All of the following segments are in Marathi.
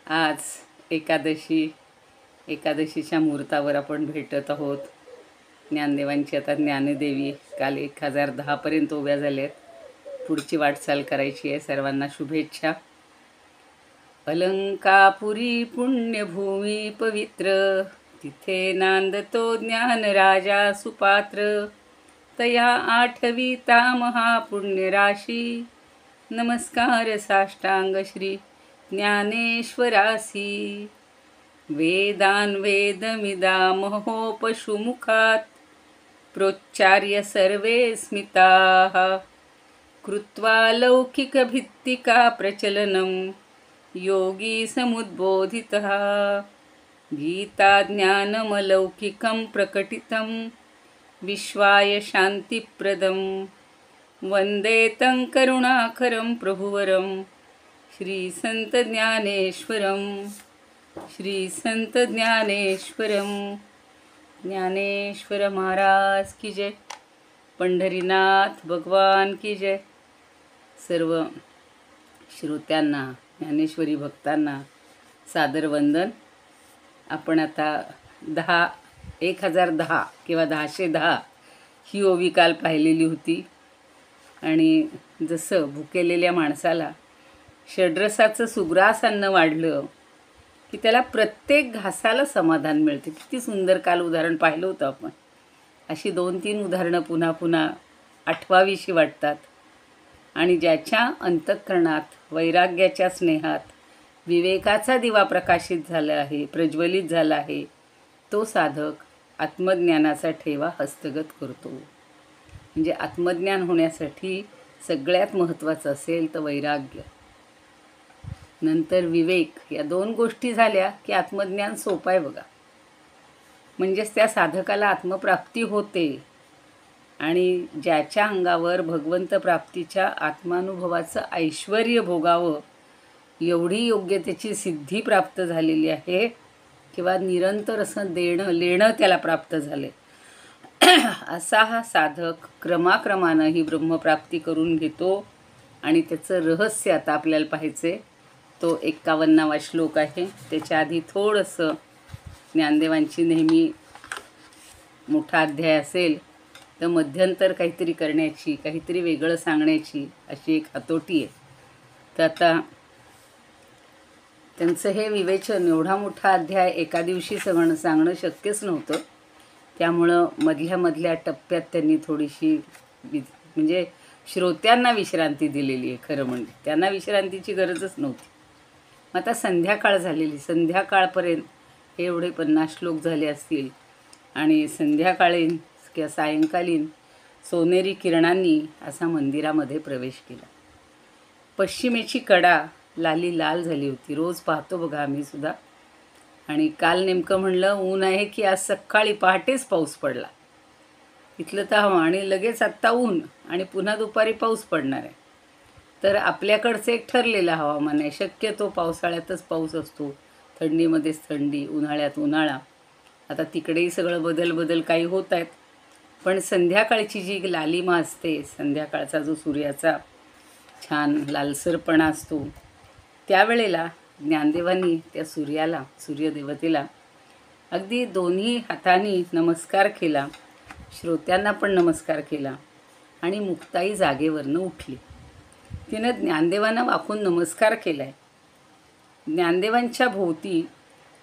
आज एकादशीच्या मुहूर्तावर आपण भेटत आहोत. ज्ञानदेवांची आता ज्ञानदेवी काल 1010पर्यंत उभ्या झाल्यात. पुढची वाटचाल करायची आहे. सर्वांना शुभेच्छा. अलंकापुरी पुण्यभूमी पवित्र, तिथे नांदतो ज्ञानराजा सुपात्र. तया आठविता महापुण्यराशी, नमस्कार साष्टांग श्री ज्ञानेश्वरासी. वेदान वेदमिदा महोपशुमुखात, प्रोच्चार्य सर्वे स्मिताः. कृत्वा लौकिकभित्तिका प्रचलनं, योगी समुद्बोधितः. गीताज्ञानमलौकिकं प्रकटितं, विश्वाय शान्तिप्रदं. वन्दे तं करुणाकरं प्रभुवरं, श्रीसंतज्ञानेश्वरं. श्रीसंतज्ञानेश्वरं. ज्ञानेश्वर महाराज की जय. पंढरीनाथ भगवान की जय. सर्व श्रोत्यांना, ज्ञानेश्वरी भक्तांना सादर वंदन. आपण आता 1010 किंवा 1010 ही ओवी काल पाहिलेली होती. आणि जसं भुकेलेल्या माणसाला षड्रसाचं सुग्रास अन्न वाढलं की त्याला प्रत्येक घासाला समाधान मिळते. किती सुंदर काल उदाहरण पाहिलं होतं आपण. अशी 2-3 उदाहरणं पुन्हा पुन्हा आठवावीशी वाटतात. आणि ज्याच्या अंतःकरणात वैराग्याच्या स्नेहात विवेकाचा दिवा प्रकाशित झाला आहे, प्रज्वलित झाला आहे, तो साधक आत्मज्ञानाचा ठेवा हस्तगत करतो. म्हणजे आत्मज्ञान होण्यासाठी सगळ्यात महत्त्वाचं असेल तर वैराग्य, नंतर विवेक. या 2 गोष्टी झाल्या की आत्मज्ञान सोपं आहे बघा. म्हणजेच त्या साधकाला आत्मप्राप्ती होते. आणि ज्याच्या अंगावर भगवंत प्राप्तीच्या आत्मानुभवाचं ऐश्वर्य भोगावं एवढी योग्यतेची सिद्धी प्राप्त झालेली आहे, किंवा निरंतर असं लेणं त्याला प्राप्त झाले, असा हा साधक क्रमाक्रमानं ही ब्रह्मप्राप्ती करून घेतो. आणि त्याचं रहस्य आता आपल्याला पाहायचे. तो 51वा श्लोक आहे. त्याच्या आधी थोडंसं ज्ञानदेवांची नेहमी मोठा अध्याय असेल तर मध्यंतर काहीतरी करण्याची, काहीतरी वेगळं सांगण्याची अशी एक हातोटी आहे. तर आता त्यांचं हे विवेचन, एवढा मोठा अध्याय एका दिवशी सांगणं शक्यच नव्हतं. त्यामुळं मधल्या टप्प्यात त्यांनी थोडीशी म्हणजे श्रोत्यांना विश्रांती दिलेली आहे. खरं म्हणजे त्यांना विश्रांतीची गरजच नव्हती. मग आता संध्याकाळ झालेली. संध्याकाळपर्यंत हे एवढे 50 श्लोक झाले असतील. आणि संध्याकाळीन किंवा सायंकालीन सोनेरी किरणांनी असा मंदिरामध्ये प्रवेश केला. पश्चिमेची कडा लाली लाल झाली होती. रोज पाहतो बघा आम्ही सुद्धा. आणि काल नेमकं म्हणलं ऊन आहे की आज सकाळी पहाटेच पाऊस पडला. इथलं तर हवा आणि लगेच आत्ता ऊन आणि पुन्हा दुपारी पाऊस पडणार आहे. तर आपल्याकडचं एक ठरलेलं हवामान आहे. शक्यतो पावसाळ्यातच पाऊस असतो, थंडीमध्येच थंडी, उन्हाळ्यात उन्हाळा. आता तिकडेही सगळं बदल काही होत आहेत. पण संध्याकाळची जी लालिमा असते, संध्याकाळचा जो सूर्याचा छान लालसरपणा असतो, त्यावेळेला ज्ञानदेवांनी त्या सूर्याला, सूर्यदेवतेला अगदी दोन्ही हातांनी नमस्कार केला. श्रोत्यांना पण नमस्कार केला. आणि मुक्ताई जागेवरनं उठली. तिनं ज्ञानदेवांना वाकून नमस्कार केला आहे. ज्ञानदेवांच्या भोवती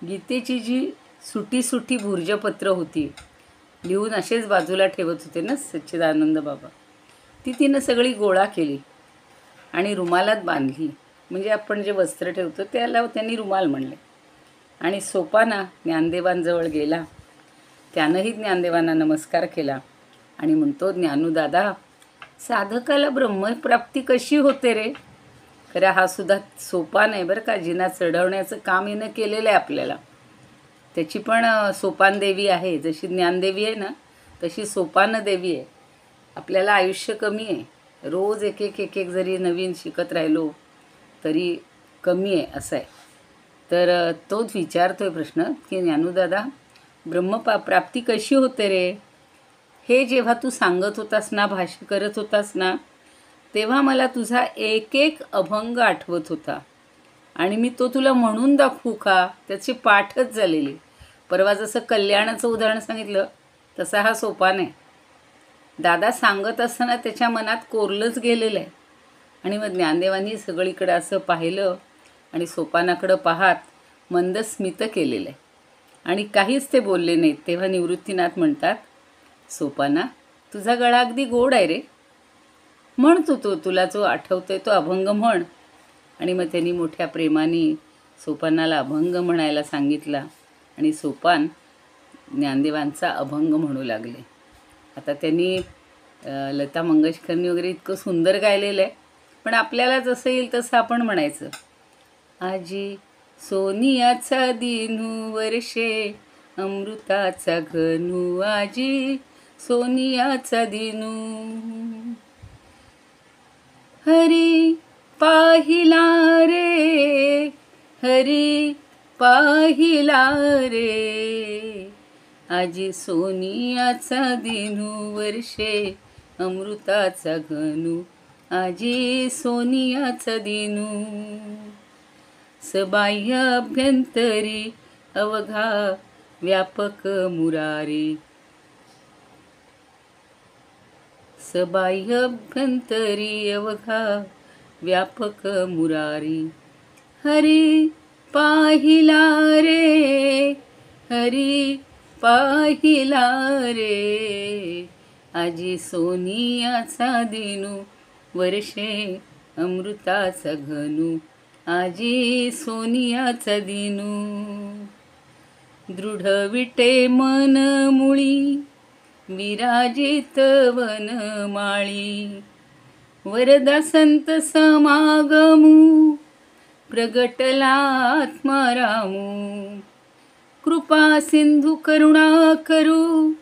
गीतेची जी सुटी भुर्जपत्र होती, लिहून असेच बाजूला ठेवत होते ना सच्चिदानंद बाबा, ती तिनं सगळी गोळा केली आणि रुमालात बांधली. म्हणजे आपण जे वस्त्र ठेवतो त्याला त्यांनी रुमाल म्हणले. आणि सोपाना ज्ञानदेवांजवळ गेला. त्यानंही ज्ञानदेवांना नमस्कार केला आणि म्हणतो, ज्ञानूदादा, साधकाला ब्रह्मप्राप्ती कशी होते रे? खरं हा सुद्धा सोपान आहे बरं का. जिना चढवण्याचं काम हिनं केलेलं आहे आपल्याला. त्याची पण सोपान देवी आहे. जशी ज्ञानदेवी आहे ना, तशी सोपान देवी आहे. आपल्याला आयुष्य कमी आहे. रोज एक जरी नवीन शिकत राहिलो तरी कमी आहे, असं आहे. तर तोच विचारतोय प्रश्न की ज्ञानूदादा, ब्रह्मप्राप्ती कशी होते रे? हे जेव्हा तू सांगत होतास ना, भाष्य करत होतास ना, तेव्हा मला तुझा एक एक अभंग आठवत होता. आणि मी तो तुला म्हणून दाखवू का? त्याची पाठच झालेली. परवा जसं कल्याणाचं उदाहरण सांगितलं तसा हा सोपान आहे. दादा सांगत असताना त्याच्या मनात कोरलंच गेलेलं आहे. आणि मग ज्ञानदेवांनी सगळीकडं असं पाहिलं आणि सोपानाकडं पाहात मंद स्मित केलेलं आहे आणि काहीच ते बोलले नाहीत. तेव्हा निवृत्तीनाथ म्हणतात, सोपाना तुझा गळा अगदी गोड आहे रे, म्हणतो तो तुला जो आठवतोय तो अभंग म्हण. आणि मग त्यांनी मोठ्या प्रेमाने सोपानाला अभंग म्हणायला सांगितला आणि सोपान ज्ञानदेवांचा अभंग म्हणू लागले. आता त्यांनी लता मंगेशकरनी वगैरे इतकं सुंदर गायलेलं आहे, पण आपल्याला जसं येईल तसं आपण म्हणायचं. आजी सोनियाचा दिनू वर्षे अमृताचा घनू, आजी सोनियाचा दिनू. हरी पाहिला रे, हरी पाहिला रे, आजी सोनियाचा दिनू वर्षे अमृताचा घनू, आजी सोनियाचा दिनू. सबाह्य अभ्यंतरी अवघा व्यापक मुरारी, सबाह्य अभ्यंतरी अवघा व्यापक मुरारी. हरी पाहिला रे, हरी पाहिला रे, आजी सोनियाचा दिनू वर्षे अमृताचा घनू, आजी सोनियाचा दिनू. दृढ विटे मन मुळी विराजित वनमाळी, वरदा संत समागमू प्रगटला आत्मारामू. कृपा सिंधू करुणा करू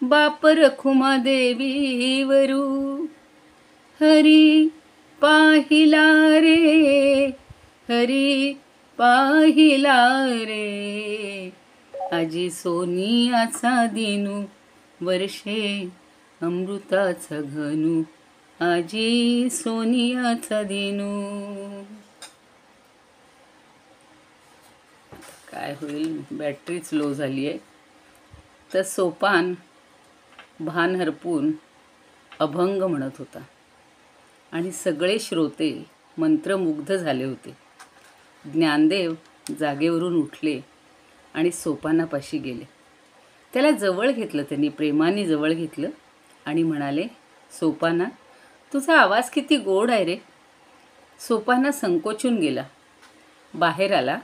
बाप रखुमा देवी वरू. हरी पाहिला रे, हरी पाहिला रे, आजी सोनियाचा दिनू वर्षे अमृताचा घनू, आजी सोनियाचा दिनू. काय होईल, बॅटरीच लो झाली आहे. तर सोपान भान हरपून अभंग म्हणत होता आणि सगळे श्रोते मंत्रमुग्ध झाले होते. ज्ञानदेव जागेवरून उठले आणि सोपानापाशी गेले. त्याला जवळ घेतलं, त्यांनी प्रेमाने जवळ घेतलं आणि म्हणाले, सोपाना तुझा आवाज किती गोड आहे रे. सोपाना संकोचून गेला. बाहेर आला.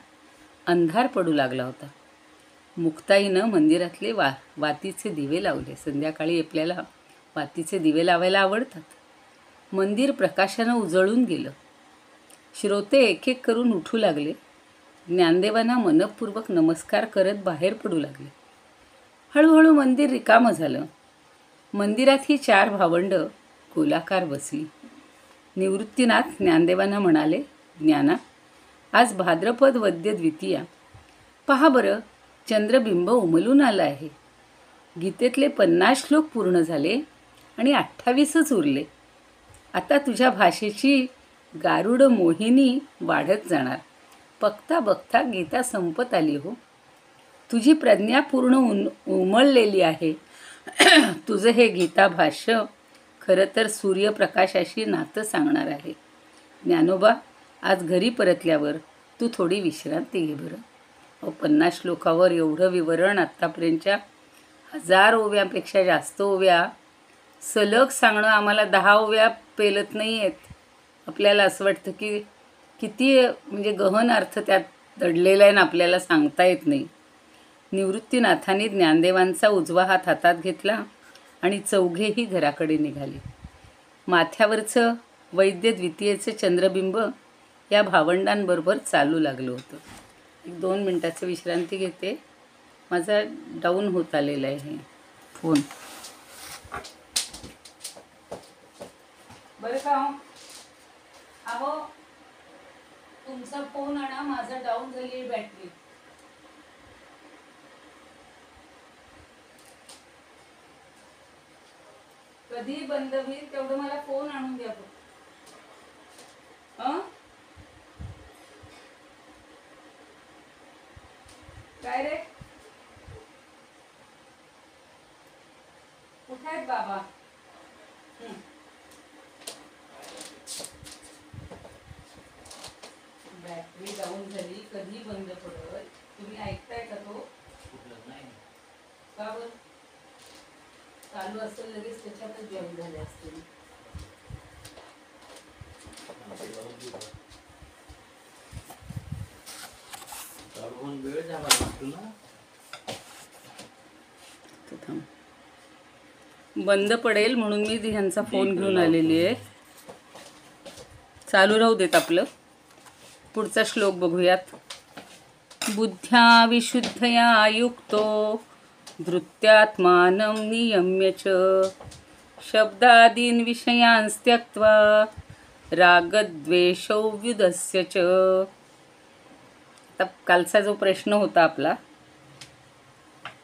अंधार पडू लागला होता. मुक्ताईनं मंदिरातले वातीचे दिवे लावले. संध्याकाळी आपल्याला वातीचे दिवे लावायला आवडतात. मंदिर प्रकाशानं उजळून गेलं. श्रोते एक एक करून उठू लागले. ज्ञानदेवांना मनपूर्वक नमस्कार करत बाहेर पडू लागले. हळूहळू मंदिर रिकामं झालं. मंदिरात ही 4 भावंडं गोलाकार बसली. निवृत्तीनाथ ज्ञानदेवांना म्हणाले, ज्ञाना आज भाद्रपद वद्य द्वितीया, पहा बरं चंद्रबिंब उमलून आलं आहे. गीतेतले 50 श्लोक पूर्ण झाले आणि 28च उरले. आता तुझ्या भाषेची गारुड मोहिनी वाढत जाणार. बघता बघता गीता संपत आली हो. तुझी प्रज्ञा पूर्ण उमललेली आहे. तुझं हे गीता भाष्य खरं तर सूर्यप्रकाशाशी नातं सांगणार आहे. ज्ञानोबा आज घरी परतल्यावर तू थोडी विश्रांती घे बरं. 50 श्लोकावर एवढं विवरण, आत्तापर्यंतच्या 1000 ओव्यापेक्षा जास्त ओव्या सलग सांगणं आम्हाला 10 ओव्या पेलत नाही आहेत. आपल्याला असं वाटतं की किती म्हणजे गहन अर्थ त्यात दडलेला आहे ना, आपल्याला सांगता येत नाही. निवृत्तीनाथांनी ज्ञानदेवांचा उजवा हात हातात घेतला आणि चौघेही घराकडे निघाले. माथ्यावरचं वैद्य द्वितीयेचं चंद्रबिंब या भावंडांबरोबर चालू लागलं होतं. 1-2 मिनटाचं विश्रांती घेते. माझा डाऊन होत आलेला आहे हे फोन. बरं का अहो, तुमचा फोन आणा, माझा डाऊन झाली बॅटरी. कधी बंद होईल तेवढं मला फोन आणून द्या. काय रे, कुठे आहेत बाबा? बॅटरी डाऊन झाली, कधी बंद पडत? तुम्ही ऐकताय का तो? का बरं? चालू असेल लगेच त्याच्यातच जॉईन झाले असतील. वेळ झाला ना, बंद पडेल म्हणून मी ह्यांचा फोन घेऊन आलेली आहे. चालू राहू देत आपलं. पुढचा श्लोक बघूयात. बुद्ध्या विशुद्धया युक्तो धृत्यात्मानं नियम्य च शब्दादीन विषयांस त्यक्त्वा रागद्वेषौ व्युदस्य च. आता कालचा जो प्रश्न होता आपला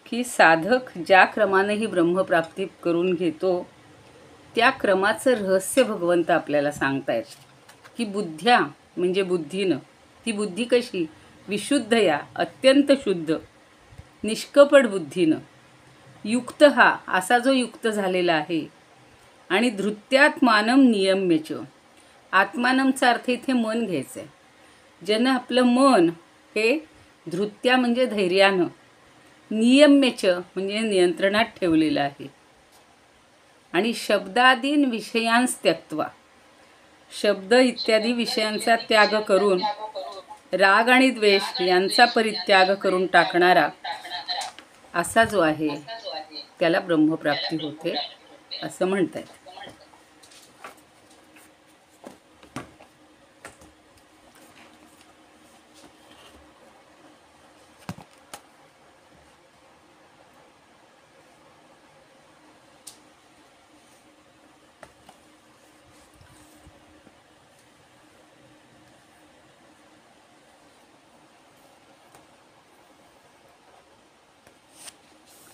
की साधक ज्या क्रमाने ही ब्रह्मप्राप्ती करून घेतो त्या क्रमाचं रहस्य भगवंत आपल्याला सांगतायत की बुद्ध्या म्हणजे बुद्धीनं, ती बुद्धी कशी? विशुद्ध या अत्यंत शुद्ध निष्कपट बुद्धीनं, युक्त हा असा जो युक्त झालेला आहे, आणि धृत्यात्मानं नियम्यच. आत्मानमचा अर्थ इथे मन घ्यायचं आहे. ज्यानं आपलं मन हे धृत्या म्हणजे धैर्यानं, नियम्यच म्हणजे नियंत्रणात ठेवलेलं आहे, आणि शब्दादीन विषयांस त्यक्त्वा शब्द इत्यादी विषयांचा त्याग करून राग आणि द्वेष यांचा परित्याग करून टाकणारा असा जो आहे त्याला ब्रह्मप्राप्ती होते असं म्हणतात.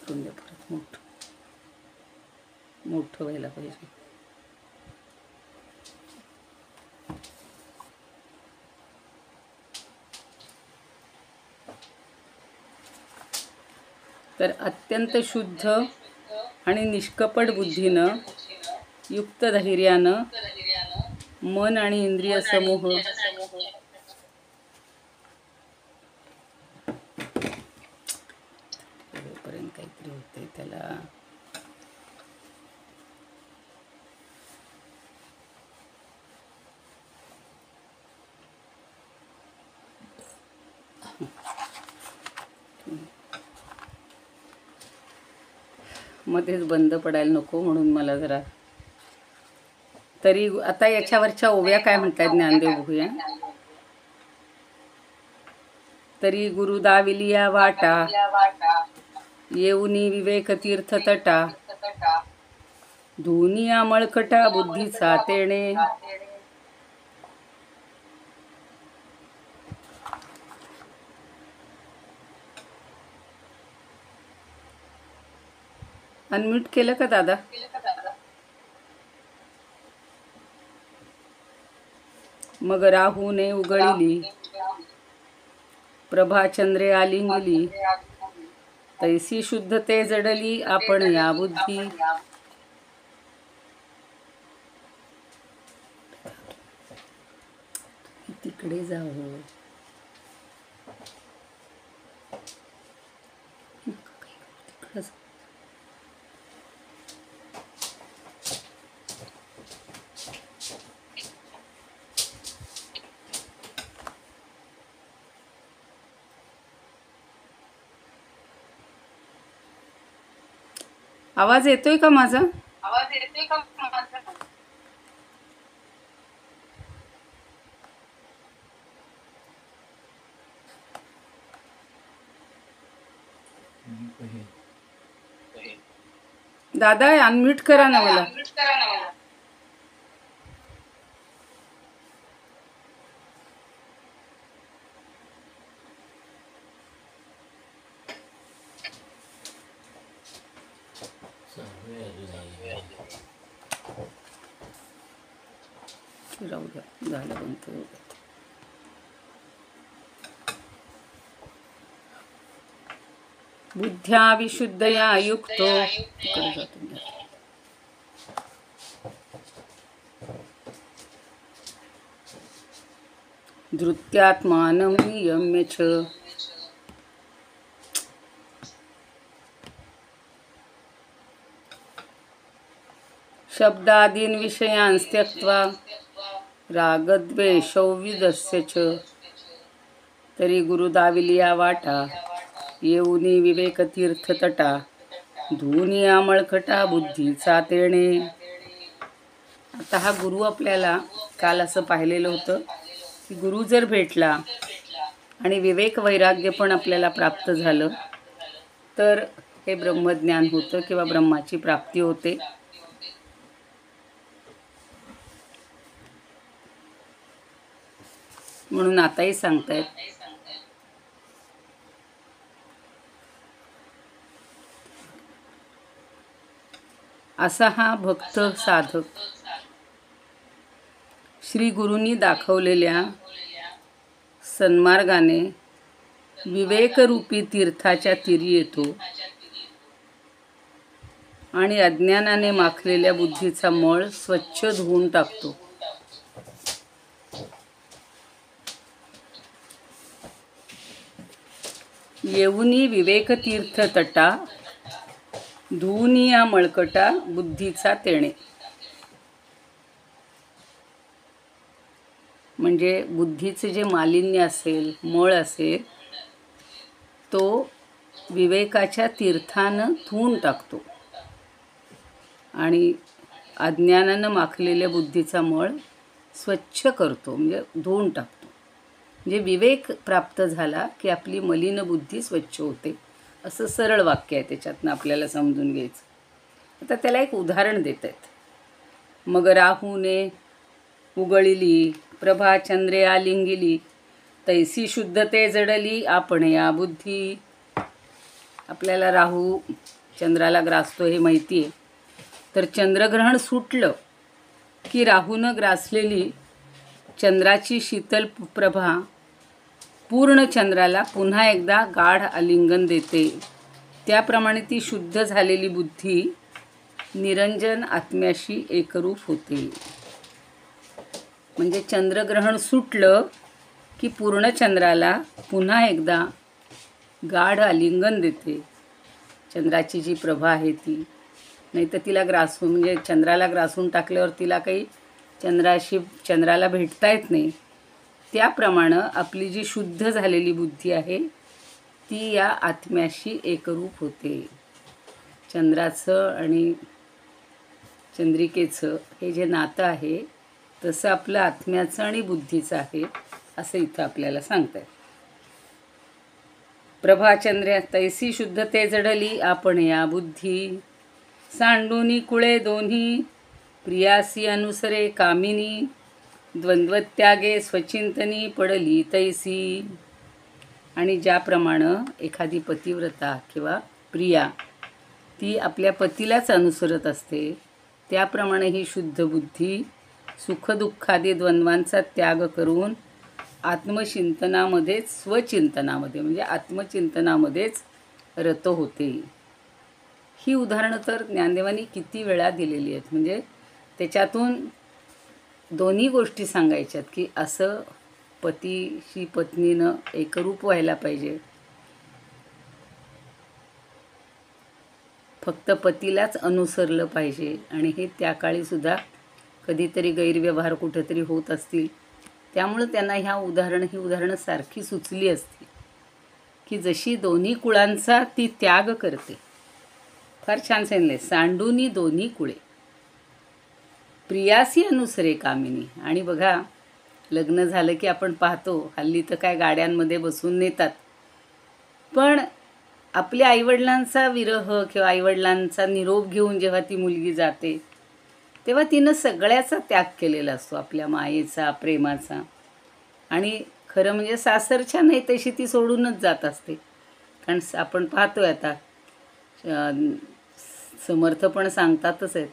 परत मोठं व्हायला पाहिजे. तर अत्यंत शुद्ध आणि निष्कपट बुद्धीनं, युक्त धैर्यानं, मन आणि इंद्रिय समूह पर्यंत काहीतरी होते त्याला. मध्येच बंद पडायला नको म्हणून मला जरा. तरी आता याच्यावरच्या ओव्या काय म्हणतात ज्ञानदेव बघूया. तरी गुरु दाविलिया वाटा येऊनी विवेक तीर्थ तटा धुनिया मळकटा बुद्धीचा तेणे. अनम्यूट केलं का दादा? मग राहूने उगळिली प्रभाचंद्रे आलिंगली तैसी शुद्ध ते जडली आपण या बुद्धी. तिकडे जाऊ. आवाज येतोय का माझा? दादा अनम्यूट करा ना मला. राहू द्या, झालं बंद. बुद्ध्या विशुद्धया युक्तो तिकडे जातो मी. धृत्यात्मानं नियम्य च शब्दादीन विषयान् त्यक्त्वा रागद्वेषौ विदस्य च तरी गुरुदाविलिया वाटा येऊनी विवेकतीर्थतटा धुनी आमळखटा बुद्धीचा तेणे. आता हा गुरु आपल्याला काल असं पाहिलेलं होतं की गुरु जर भेटला आणि विवेक वैराग्य पण आपल्याला प्राप्त झालं तर हे ब्रह्मज्ञान होतं किंवा ब्रह्माची प्राप्ती होते. म्हणून आताही सांगतायत असा हा भक्त साधक श्री गुरूंनी दाखवलेल्या सन्मार्गाने विवेकरूपी तीर्थाच्या तीरी येतो आणि अज्ञानाने माखलेल्या बुद्धीचा मळ स्वच्छ धुवून टाकतो. येऊनी विवेकतीर्थ तटा धुनिया मळकटा बुद्धीचा तेणे. म्हणजे बुद्धीचे जे मालिन्य असेल, मळ असेल, तो विवेकाच्या तीर्थानं धुवून टाकतो आणि अज्ञानानं माखलेल्या बुद्धीचा मळ स्वच्छ करतो, म्हणजे धुवून टाकतो. म्हणजे विवेक प्राप्त झाला की आपली मलिन बुद्धी स्वच्छ होते, असं सरळ वाक्य आहे. त्याच्यातनं आपल्याला समजून घ्यायचं. आता त्याला एक उदाहरण देत आहेत. मग राहूने उगळिली प्रभा चंद्रे आलिंगिली तैसी शुद्धते जडली आपण या बुद्धी. आपल्याला राहू चंद्राला ग्रासतो हे माहिती आहे. तर चंद्रग्रहण सुटलं की राहूनं ग्रासलेली चंद्राची शीतल प्रभा पूर्ण चंद्राला पुन्हा एकदा गाढ आलिंगन देते. त्याप्रमाणे ती शुद्ध झालेली बुद्धी निरंजन आत्म्याशी एकरूप होते. म्हणजे चंद्रग्रहण सुटलं की पूर्ण चंद्राला पुन्हा एकदा गाढ आलिंगन देते. चंद्राची जी प्रभा आहे ती, नाही तर तिला ग्रासून, म्हणजे चंद्राला ग्रासून टाकल्यावर तिला काही चंद्राला भेटता येत नाही. त्याप्रमाणे आपली जी शुद्ध झालेली बुद्धी आहे ती या आत्म्याशी एकरूप होते. चंद्राचं आणि चंद्रिकेचं हे जे नातं आहे तसं आपलं आत्म्याचं आणि बुद्धीचं आहे, असं इथं आपल्याला सांगतात. प्रभाचंद्र तैसी शुद्धते जडली आपण या बुद्धी सांडूनी कुळे दोन्ही प्रियासी अनुसरे कामिनी द्वंद्वत्यागे स्वचिंतनी पडली तैसी. आणि ज्याप्रमाणे एखादी पतिव्रता किंवा प्रिया ती आपल्या पतीलाच अनुसरत असते, त्याप्रमाणे ही शुद्ध बुद्धी सुखदुःखादी द्वंद्वांचा त्याग करून आत्मचिंतनामध्येच, स्वचिंतनामध्ये म्हणजे आत्मचिंतनामध्येच रत होते. ही उदाहरणं तर ज्ञानदेवांनी किती वेळा दिलेली आहेत. म्हणजे त्याच्यातून दोन्ही गोष्टी सांगायच्यात की असं पतीशी पत्नीनं एकरूप व्हायला पाहिजे. फक्त पतीलाच अनुसरलं पाहिजे. आणि हे त्या काळीसुद्धा कधीतरी गैरव्यवहार कुठेतरी होत असतील, त्यामुळं त्यांना ही उदाहरणं सारखी सुचली असतील की जशी दोन्ही कुळांचा ती त्याग करते. फार छान सांगितले. सांडूनी दोन्ही कुळे प्रियासी अनुसरे कामिनी. आणि बघा, लग्न झालं की आपण पाहतो हल्ली तर काय गाड्यांमध्ये बसून नेतात, पण आपल्या आईवडिलांचा विरह किंवा आईवडिलांचा निरोप घेऊन जेव्हा ती मुलगी जाते तेव्हा तिनं सगळ्याचा त्याग केलेला असतो, आपल्या मायेचा, प्रेमाचा. आणि खरं म्हणजे सासरच्या नाही तशी ती सोडूनच जात असते. कारण आपण पाहतोय आता समर्थ पण सांगतातच आहेत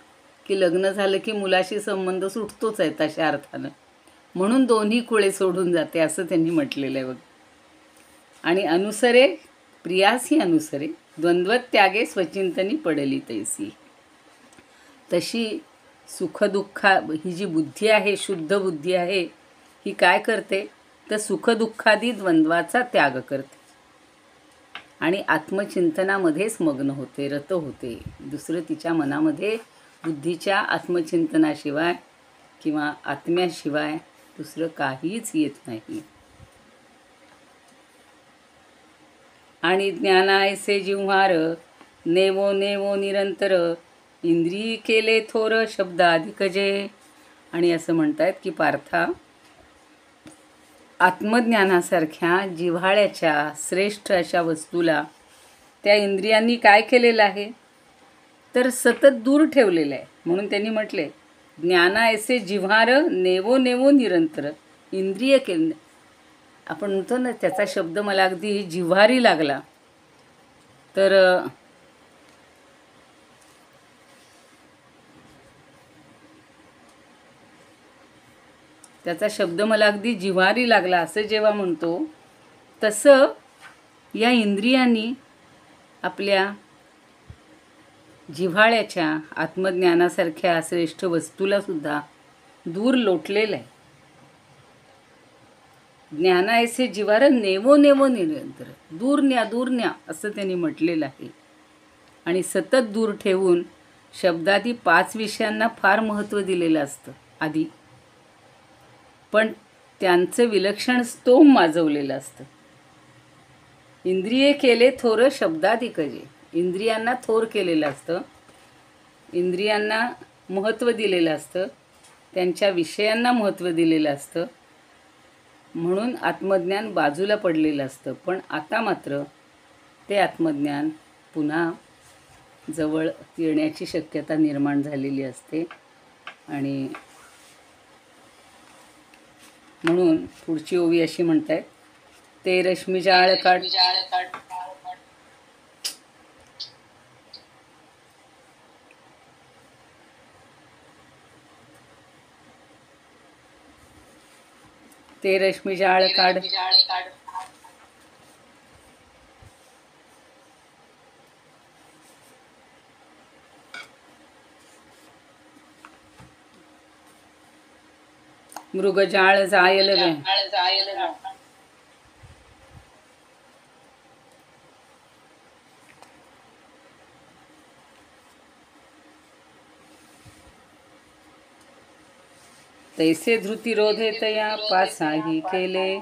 की लग्न झालं की मुलाशी संबंध सुटतोच आहे तशा अर्थानं. म्हणून दोन्ही कुळे सोडून जाते असं त्यांनी म्हटलेलं आहे बघ. आणि अनुसरे प्रियासी अनुसरे द्वंद्व त्यागे स्वचिंतनी पडली तैसी. तशी सुखदुःखा ही जी बुद्धी आहे, शुद्ध बुद्धी आहे, ही काय करते तर सुखदुःखादी द्वंद्वाचा त्याग करते आणि आत्मचिंतनामध्येच मग्न होते, रत होते. दुसरं तिच्या मनामध्ये बुद्धीच्या आत्मचिंतनाशिवाय किंवा आत्म्याशिवाय दुसरं काहीच येत नाही. आणि ज्ञानायसे जिव्हार नेवो नेवो निरंतर इंद्रिय केले थोर शब्दाधिक जे. आणि असं म्हणतात की पार्था, आत्मज्ञानासारख्या जिव्हाळ्याच्या श्रेष्ठ अशा वस्तूला त्या इंद्रियांनी काय केलेलं आहे तर सतत दूर ठेवलेलं आहे. म्हणून त्यांनी म्हटले ज्ञाना ऐसे जिव्हार नेवो नेवो निरंतर इंद्रिय केले. आपण म्हणतो ना त्याचा शब्द मला अगदी जिव्हारी लागला, तर त्याचा शब्द मला अगदी जिव्हारी लागला असं जेव्हा म्हणतो, तसं या इंद्रियांनी आपल्या जिव्हाळ्याच्या आत्मज्ञानासारख्या श्रेष्ठ वस्तूला सुद्धा दूर लोटलेलं आहे. ज्ञानायसे जिव्हार नेवो नेवो निरंतर, दूर न्या असं त्यांनी म्हटलेलं आहे. आणि सतत दूर ठेवून शब्दादी 5 विषयांना फार महत्त्व दिलेलं असतं आधी, पण त्यांचं विलक्षण स्तोम माजवलेलं असतं. इंद्रिये केले थोर शब्दाधिक जे. इंद्रियांना थोर केलेलं असतं, इंद्रियांना महत्त्व दिलेलं असतं, त्यांच्या विषयांना महत्त्व दिलेलं असतं, म्हणून आत्मज्ञान बाजूला पडलेलं असतं. पण आता मात्र ते आत्मज्ञान पुन्हा जवळ येण्याची शक्यता निर्माण झालेली असते. आणि म्हणून पुढची ओवी अशी म्हणतायत, ते रश्मी जाळ काढ ते रश्मी जाळ काढ मृगजाळ जायल वे. तैसे धृती रोधे तया पासाही केले.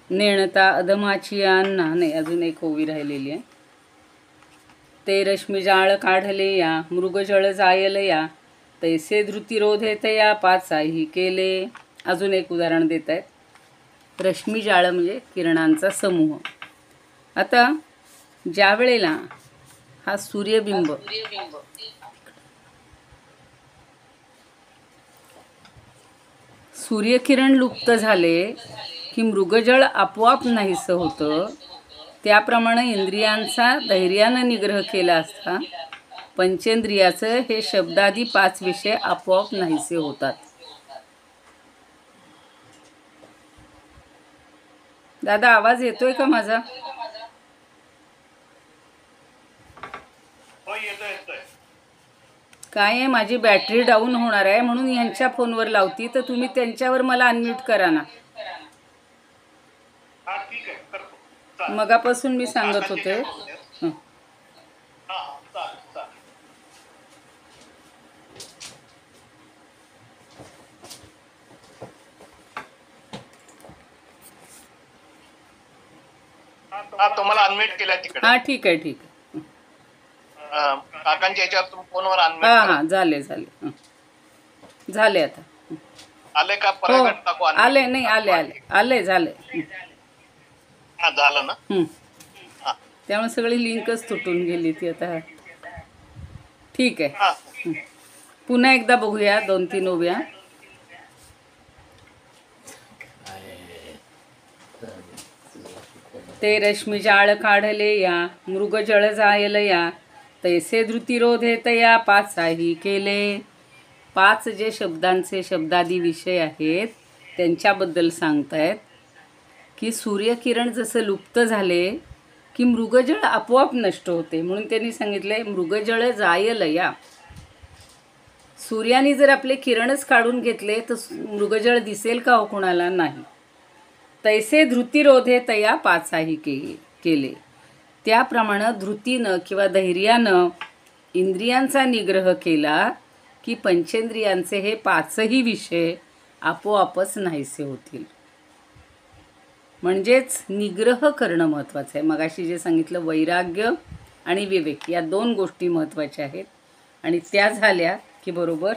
नेणता अधमाची अन्ना. नाही, अजून एक ओवी राहिलेली आहे. ते रश्मी जाळ काढले या मृगजळ जायल या तैसे धृती रोधे तया पाचाही केले. अजून एक उदाहरण देत आहेत. रश्मी जाळ म्हणजे किरणांचा समूह. आता ज्या वेळेला हा सूर्यबिंब सूर्यकिरण लुप्त झाले की मृगजळ आपोआप नाहीसं होतं. त्याप्रमाणे इंद्रियांचा धैर्यानं निग्रह केला असता पंचेंद्रियाचं हे शब्दादी 5 विषय आपोआप नाहीसे होतात. दादा आवाज येतोय का माझा? काय आहे, माझी बॅटरी डाऊन होणार आहे म्हणून यांच्या फोनवर लावती, तर तुम्ही त्यांच्यावर मला अनम्यूट करा ना. मगापासून मी सांगत होते. तुम्हाला अनम्यूट केला तिकडे. हा ठीक आहे ठीक आहे. काकांच्या याच्यावर फोनवर अनम्यूट. हा झाले झाले आता. आले का? हो आले. नाही आले झाले. झालं ना. त्यामुळे सगळी लिंकच तुटून गेली ती आता. ठीक आहे. हा. पुन्हा एकदा बघूया 2-3 ओव्या. ते रश्मी जाळ काढले या मृगजळ जायल या तैसे धृतिरोधे तया पाचाही केले. 5 जे शब्दांचे शब्दादी विषय आहेत त्यांच्याबद्दल सांगतायत की सूर्यकिरण जसं लुप्त झाले की मृगजळ आपोआप नष्ट होते, म्हणून त्यांनी सांगितले मृगजळ जायल या. सूर्याने जर आपले किरणच काढून घेतले तर मृगजळ दिसेल का हो कोणाला? नाही. तैसे धृतिरोधे तया पाचाही केले. त्याप्रमाणे धृतीनं किंवा धैर्यानं इंद्रियांचा निग्रह केला की पंचेंद्रियांचे हे 5ही विषय आपोआपच नाहीसे होतील. म्हणजेच निग्रह करणं महत्त्वाचं आहे. मगाशी जे सांगितलं वैराग्य आणि विवेक या 2 गोष्टी महत्त्वाच्या आहेत आणि त्या झाल्या की बरोबर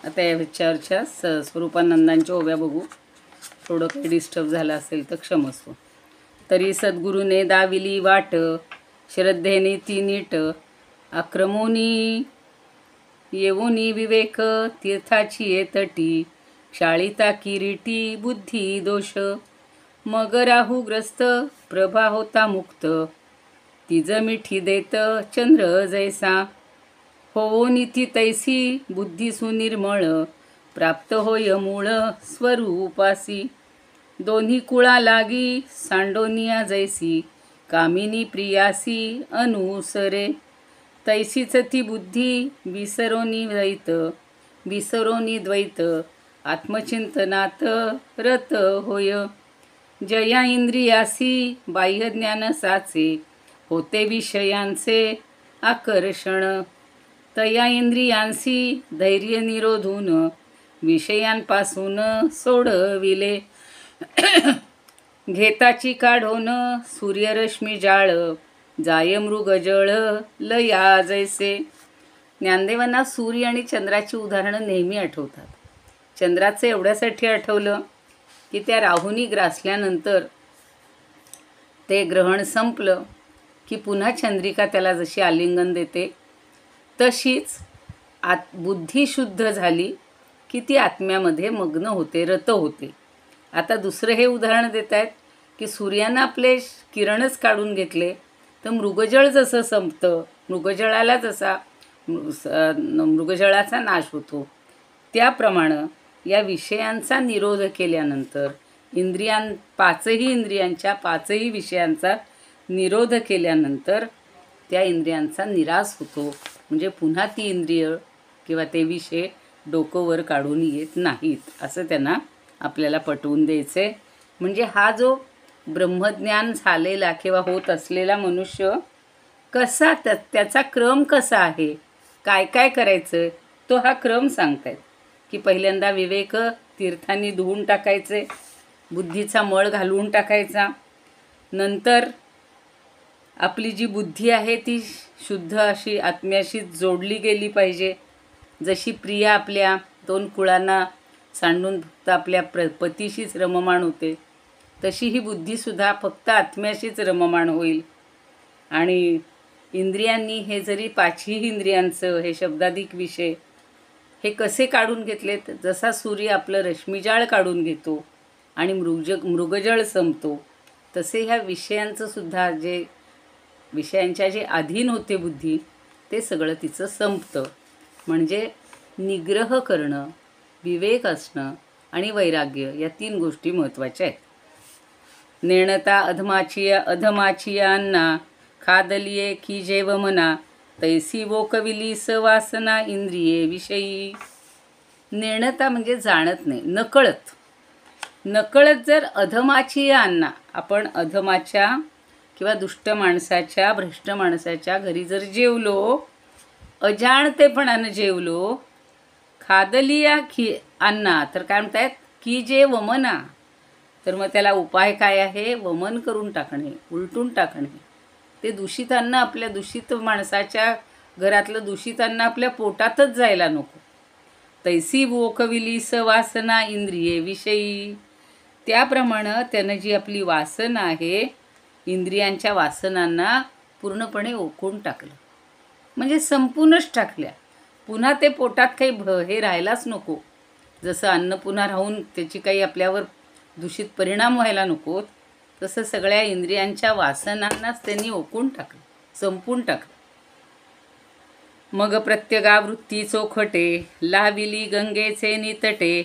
आता याच्यावरच्या स्वरूपानंदांच्या ओव्या बघू. थोडं काही डिस्टर्ब झालं असेल तर क्षमस्व. तरी सद्गुरूने दाविली वाट श्रद्धेने ती नीट आक्रमोनी येवोनी विवेक तीर्थाची ये तटी क्षाळिता किरीटी बुद्धी दोष मग राहूग्रस्त प्रभा होता मुक्त तिज मिठी देत चंद्र जैसा होवो निती तैसी बुद्धी सुनिर्मळ प्राप्त होय मूळ स्वरूपासी दोन्ही कुळा लागी सांडोनिया जैसी कामिनी प्रियासी अनुसरे तैसीच ती बुद्धी विसरोनी द्वैत आत्मचिंतनात रत होय जया इंद्रियासी बाह्यज्ञान साचे होते विषयांचे आकर्षण तया इंद्रियांसी धैर्य निरोधून विषयांपासून सोडविले घेताची काढून सूर्यरश्मी जाळ जाय मृगजळ लया जैसे. ज्ञानदेवांना सूर्य आणि चंद्राची उदाहरणं नेहमी आठवतात. चंद्राचं एवढ्यासाठी आठवलं की त्या राहूनी ग्रासल्यानंतर ते ग्रहण संपलं की पुन्हा चंद्रिका त्याला जशी आलिंगन देते तशीच बुद्धी शुद्ध झाली की ती आत्म्यामध्ये मग्न होते, रत होते. आता दुसरं हे उदाहरण देत आहेत की सूर्यानं आपले किरणच काढून घेतले तर मृगजळ जसं संपतं, मृगजळाला जसा मृगजळाचा नाश होतो त्याप्रमाणे या विषयांचा निरोध केल्यानंतर 5ही इंद्रियांच्या 5ही विषयांचा निरोध केल्यानंतर त्या इंद्रियांचा निराश होतो. म्हणजे पुन्हा ती इंद्रिय किंवा ते विषय डोकं वर काढून येत नाहीत असं त्यांना आपल्याला पटवून द्यायचे. म्हणजे हा जो ब्रह्मज्ञान झालेला किंवा होत असलेला मनुष्य कसा त्याचा क्रम कसा आहे, काय काय करायचं तो हा क्रम सांगतायत की पहिल्यांदा विवेक तीर्थांनी धुवून टाकायचे, बुद्धीचा मळ घालवून टाकायचा. नंतर आपली जी बुद्धी आहे ती शुद्ध अशी आत्म्याशी जोडली गेली पाहिजे. जशी प्रिया आपल्या 2 कुळांना सांडून फक्त आपल्या पतीशीच रममाण होते तशी ही बुद्धीसुद्धा फक्त आत्म्याशीच रममाण होईल. आणि इंद्रियांनी हे जरी 5ही इंद्रियांचं हे शब्दाधिक विषय हे कसे काढून घेतलेत, जसा सूर्य आपलं रश्मिजाळ काढून घेतो आणि मृगजळ संपतो तसे ह्या विषयांचं सुद्धा जे विषयांच्या जे अधीन होते बुद्धी ते सगळं तिचं संपतं. म्हणजे निग्रह करणं, विवेक असणं आणि वैराग्य या 3 गोष्टी महत्त्वाच्या आहेत. नेणता अधमाचियांना खादलिये की जेव मना तैसी वोकविली सवासना इंद्रिये विषयी. नेणता म्हणजे जाणत नाही, नकळत जर अधमाचियांना आपण अधमाच्या किंवा दुष्ट माणसाच्या भ्रष्ट माणसाच्या घरी जर जेवलो, अजाणतेपणानं जेवलो, खादलिया अन्ना तर काय म्हणतायत की जे वमना, तर मग त्याला उपाय काय आहे? वमन करून टाकणे, उलटून टाकणे. ते दूषित अन्न आपल्या दूषित माणसाच्या घरातलं दूषित अन्न आपल्या पोटातच जायला नको. तैसी वोकविली स वासना इंद्रिये विषयी. त्याप्रमाणे त्यानं जी आपली वासना आहे इंद्रियांच्या वासनांना पूर्णपणे ओकून टाकलं, म्हणजे संपूर्णच टाकल्या. पुन्हा ते पोटात काही हे राहायलाच नको. जसं अन्न पुन्हा राहून त्याची काही आपल्यावर दूषित परिणाम व्हायला नकोत, तसं सगळ्या इंद्रियांच्या वासनांनाच त्यांनी ओकून टाकलं, संपून टाकलं. मग प्रत्यगावृत्ती चोखटे लाविली गंगेचे नितटे,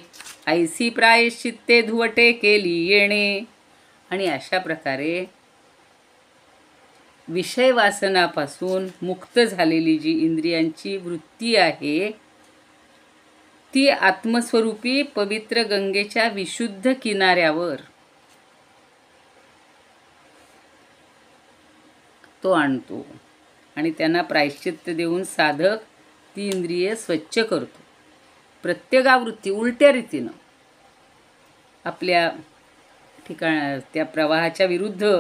ऐसी प्रायश्चित्ते धुवटे केली येणे. आणि अशा प्रकारे विषय वासनापासून मुक्त झालेली जी इंद्रियांची वृत्ती आहे ती आत्मस्वरूपी पवित्र गंगेच्या विशुद्ध किनाऱ्यावर तो आणतो आणि त्यांना प्रायश्चित्त देऊन साधक ती इंद्रिये स्वच्छ करतो. प्रत्यगावृत्ती उलट्या रीतीनं आपल्या त्या प्रवाहाच्या विरुद्ध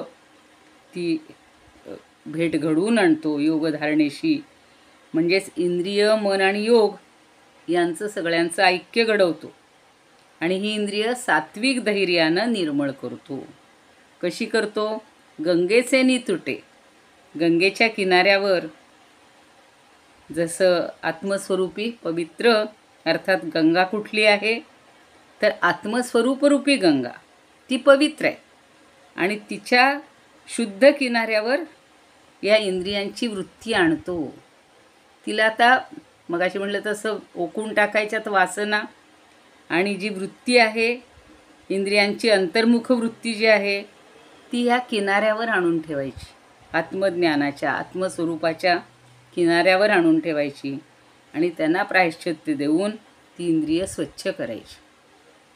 ती भेट घडवून आणतो योगधारणेशी. म्हणजेच इंद्रिय, मन आणि योग यांचं सगळ्यांचं ऐक्य घडवतो आणि ही इंद्रिय सात्विक धैर्यानं निर्मळ करतो. कशी करतो? गंगेचे नितुटे, गंगेच्या किनाऱ्यावर जसं आत्मस्वरूपी पवित्र, अर्थात गंगा कुठली आहे तर आत्मस्वरूपरूपी गंगा, ती पवित्र आहे आणि तिच्या शुद्ध किनाऱ्यावर या इंद्रियांची वृत्ती आणतो. तिला आता मगाशी म्हटलं तसं ओकून टाकायच्यात वासना, आणि जी वृत्ती आहे इंद्रियांची अंतर्मुख वृत्ती जी आहे ती ह्या किनाऱ्यावर आणून ठेवायची, आत्मज्ञानाच्या आत्मस्वरूपाच्या किनाऱ्यावर आणून ठेवायची आणि त्यांना प्रायश्चित्त देऊन ती इंद्रिय स्वच्छ करायची.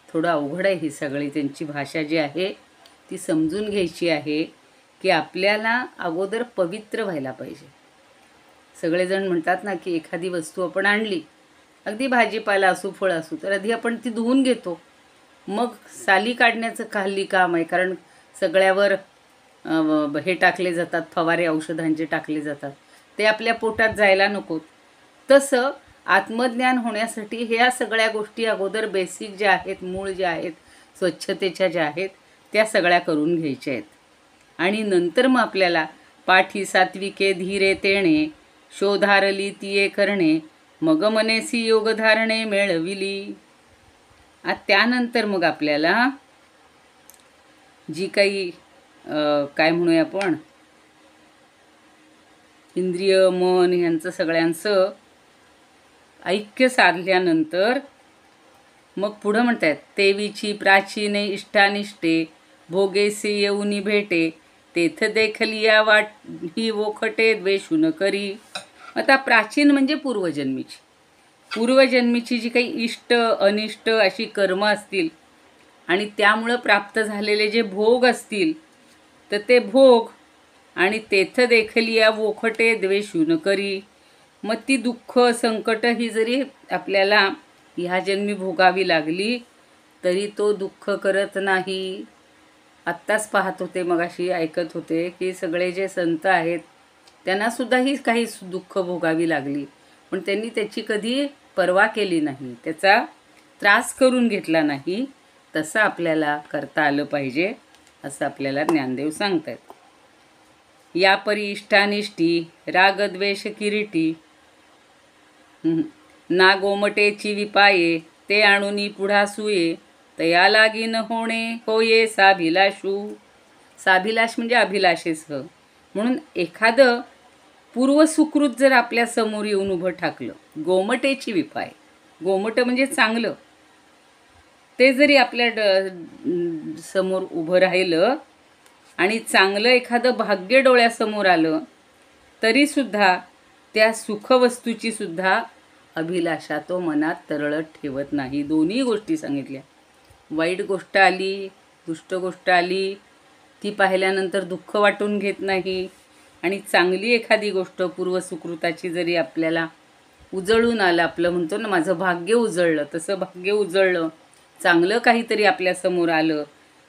थोडं अवघड आहे ही सगळी त्यांची भाषा जी आहे ती समजून घ्यायची आहे की आपल्याला अगोदर पवित्र व्हायला पाहिजे. सगळेजण म्हणतात ना की एखादी वस्तू आपण आणली, अगदी भाजीपाला असू फळ असू, तर आधी आपण ती धुवून घेतो, मग साली काढण्याचं हल्ली काम आहे, कारण सगळ्यावर हे टाकले जातात, फवारे औषधांचे टाकले जातात, ते आपल्या पोटात जायला नकोत. तसं आत्मज्ञान होण्यासाठी ह्या सगळ्या गोष्टी अगोदर बेसिक ज्या आहेत, मूळ ज्या आहेत, स्वच्छतेच्या ज्या आहेत त्या सगळ्या करून घ्यायच्या आहेत. आणि नंतर मग आपल्याला पाठी सात्विके धीरे तेणे शोधारली तिये करणे, मग मनेसी योगधारणे मिळविली. त्यानंतर मग आपल्याला जी काही काय म्हणूया आपण इंद्रिय मन ह्यांचं सगळ्यांचं ऐक्य साधल्यानंतर मग पुढं म्हणतात तेवीची प्राचीने इष्टानिष्टे भोगेसी येऊनी भेटे, तेथ देखलिया वाट ही वोखटे द्वेषून करी. आता प्राचीन म्हणजे पूर्वजन्मीची जी काही इष्ट अनिष्ट अशी कर्म असतील आणि त्यामुळं प्राप्त झालेले जे भोग असतील तर ते भोग, आणि तेथ देखलिया वोखटे द्वेषून करी. मग ती दुःख संकट ही जरी आपल्याला ह्या जन्मी भोगावी लागली तरी तो दुःख करत नाही. आत्ताच पाहत होते, मगाशी ऐकत होते की सगळे जे संत आहेत त्यांनासुद्धा ही काही दुःख भोगावी लागली, पण त्यांनी त्याची कधी पर्वा केली नाही, त्याचा त्रास करून घेतला नाही. तसं आपल्याला करता आलं पाहिजे असं आपल्याला ज्ञानदेव सांगतात. या परी इष्टानिष्टी रागद्वेष किरीटी ना गोमटेची विपाये, ते आणूनी पुढा सुये, तया लागीन होणे होये साभिलाषू. साभिलाष म्हणजे अभिलाषेसह. म्हणून एखादं पूर्वसुकृत जर आपल्या समोर येऊन उभं ठाकलं, गोमटेची विपाय, गोमट म्हणजे चांगलं, ते जरी आपल्या समोर उभं राहिलं आणि चांगलं एखादं भाग्य डोळ्यासमोर आलं तरीसुद्धा त्या सुखवस्तूची सुद्धा अभिलाषा तो मनात तरळत ठेवत नाही. दोन्ही गोष्टी सांगितल्या. वाईट गोष्ट आली, दुष्ट गोष्ट आली, ती पाहिल्यानंतर दुःख वाटून घेत नाही, आणि चांगली एखादी गोष्ट पूर्वसुकृताची जरी आपल्याला उजळून आलं, आपलं म्हणतो ना माझं भाग्य उजळलं, तसं भाग्य उजळलं, चांगलं काहीतरी आपल्यासमोर आलं,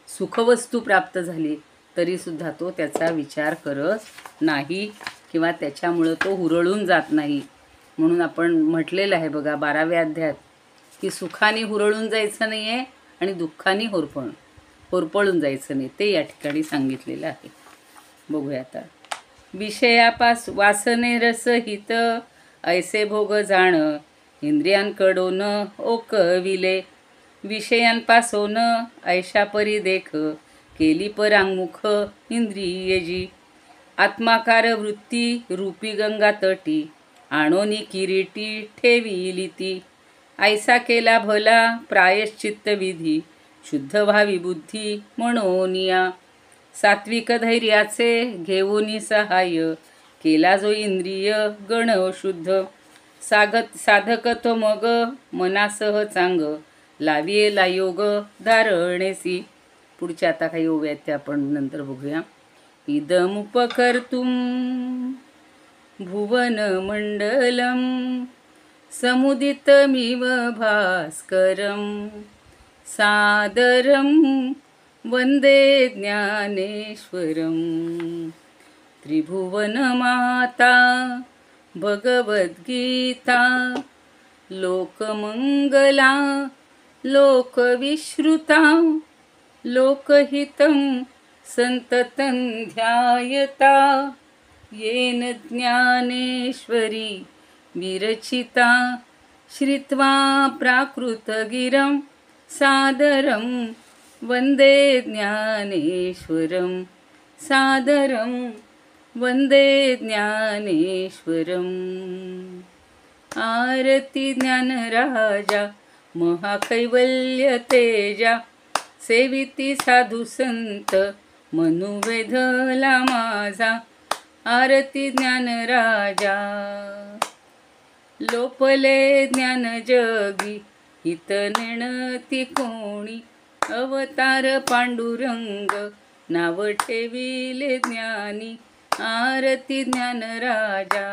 सुखवस्तू प्राप्त झाली, तरीसुद्धा तो त्याचा विचार करत नाही किंवा त्याच्यामुळं तो हुरळून जात नाही. म्हणून आपण म्हटलेलं आहे बघा 12व्या अध्यायात की सुखाने हुरळून जायचं नाही आहे आणि दुःखाने होरपळून जायचं नाही, ते या ठिकाणी सांगितलेलं आहे. बघूया आता. विषयापास वासने रसहित ऐसे भोग जाण, इंद्रियांकडून ओकविले. विषयांपासून ऐशा परी देख, केली परांगमुख इंद्रियजी. आत्माकार वृत्ती रूपी गंगा तटी, आणोनी किरीटी ठेविली ती. ऐसा केला भला प्रायश्चित्त विधी, शुद्ध व्हावी बुद्धी म्हणोनिया. सात्विक धैर्याचे घेऊनी सहाय्य, केला जो इंद्रिय गण शुद्ध. साधक तो मग मनासह चांग, लावियेला योग धारणेसी. पुढच्या आता काही ओव्या आहेत त्या आपण नंतर बघूया. इदमुपकर्तुं भुवनमण्डलं, समुदितमिव भास्करं, सादरं वन्दे ज्ञानेश्वरं. त्रिभुवनमाता भगवद्गीता, लोकमङ्गला लोकविश्रुता. लोकहितं संततं ध्यायता, येन ज्ञानेश्वरी विरचिता. श्रुत्वा प्राकृतगिरं सादरं वन्दे ज्ञानेश्वरं, सादरं वन्दे ज्ञानेश्वरम्. आरती ज्ञानराजा महाकैवल्य तेजा, सेविती साधू संत मनुवेधला माझा. आरती ज्ञानराजा लोपले ज्ञान जगी, हित नेणती कोणी. अवतार पांडुरंग नाव ठेविले ज्ञानी. आरती ज्ञानराजा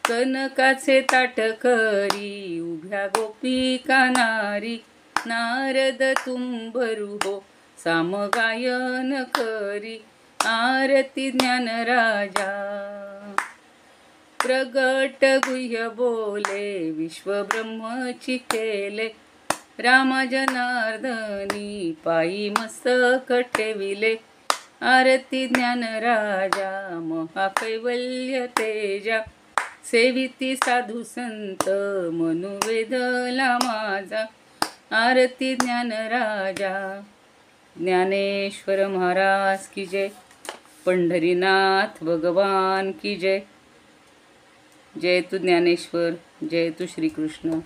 कनकाचे ताट करी, उभ्या गोपिका नारी. नारद तुंबरू हो सामगायन करी. आरती ज्ञानराजा प्रगट गुह्य बोले, विश्वब्रह्मची केले. रामा जनार्दनी पायी मस्तक ठेविले. आरती ज्ञानराजा महाकैवल्य तेजा, सेविती साधू संत मनुवेधला माझा. आरती ज्ञानराजा. ज्ञानेश्वर महाराज की जय. पंढरीनाथ भगवान की जय. जय तू ज्ञानेश्वर, जय तू श्रीकृष्ण.